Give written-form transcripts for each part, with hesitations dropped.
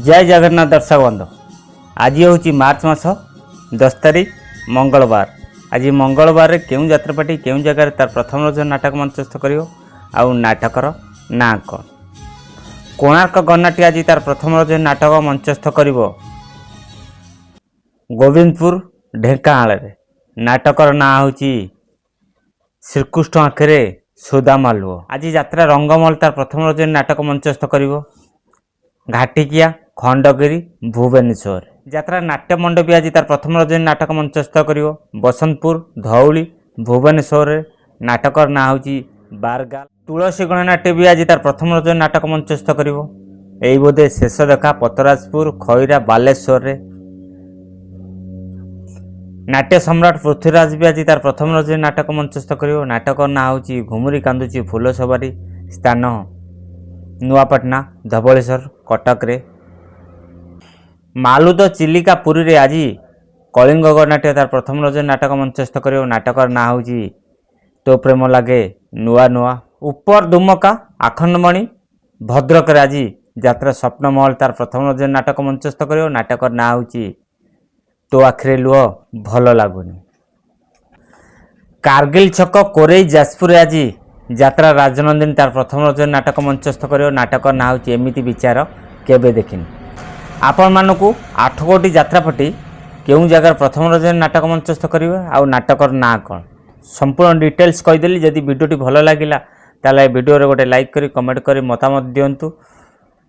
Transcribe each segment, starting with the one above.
जय जगन्नाथ दर्शक बंधु। आज हूँ मार्च मास 10 तारीख मंगलवार। आज मंगलवार क्यों यात्रापाटी क्यों जगार तार प्रथम रज नाटक मंचस्थ कर नाटकर ना कौन कोणार्क गन्नाटी आज तार प्रथम रज नाटक मंचस्थ कर गोविंदपुर ढेंकानाल। नाटकर ना हूँ श्रीकृष्ण आखिरे सुदामा लुह। आज यात्रा रंगमल तार प्रथम रज नाटक मंचस्थ कर घाटिकिया खंडगिरी भुवनेश्वर। यात्रा नाट्य मंडपी आज तार प्रथम रज नाटक मंचस्थ कर बसंतपुर धौली भुवनेश्वर। नाटकर ना हूँ बारगाल। तुलसी गणनाट्य भी आज तार प्रथम रज नाटक मंचस्थ कर बोधे शेष देखा पतराजपुर खईरा बालेश्वर। नाट्य सम्राट पृथ्वीराज भी आज तार प्रथम रज नाटक मंचस्थ कर। नाटकर ना हूँ घुमुरी कांदुची फूल सवारी। स्थान नुआपाटना धवलेश्वर कटक रे। मालुद चिलिका पुरी रे आज कलिंग गणनाट्य तार प्रथम रज नाटक मंचस्थ कर। नाटकर ना हूँ तो प्रेम लगे नुआ नुआ। उपर दुमका आखंडमणि भद्रक रे आज यात्रा स्वप्नमहल तार प्रथम रज नाटक मंचस्थ कर। नाटकर ना हूँ तो आखिरे लुह भल लगुनि। कारगिल छक कोरेई जाजपुर आज यात्रा राजनंदिनी तार प्रथम रज नाटक मंचस्थ कर। नाटकर ना हूँ एमिति विचार केबे देखिनी। आपण मानकु 8 कोटी यात्रापाटी केउं जगार प्रथम रज नाटक मंचस्थ करिवे आउ नाटकर ना कौन संपूर्ण डिटेल्स कहीदेली। जदि वीडियोटी भल लगिला ताले वीडियो रे गोटे लाइक करी कमेंट करी मतामत दियंतु।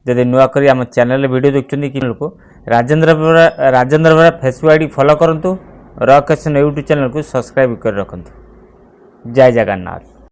जदि नुआ करी आम चैनल वीडियो देखुछन्ती कि लोक राजेंद्र बेरा फेसबुक आईडी फॉलो करंतु। रॉकेशन यूट्यूब चैनल को सब्सक्राइब कर रखंतु। जय जगन्नाथ।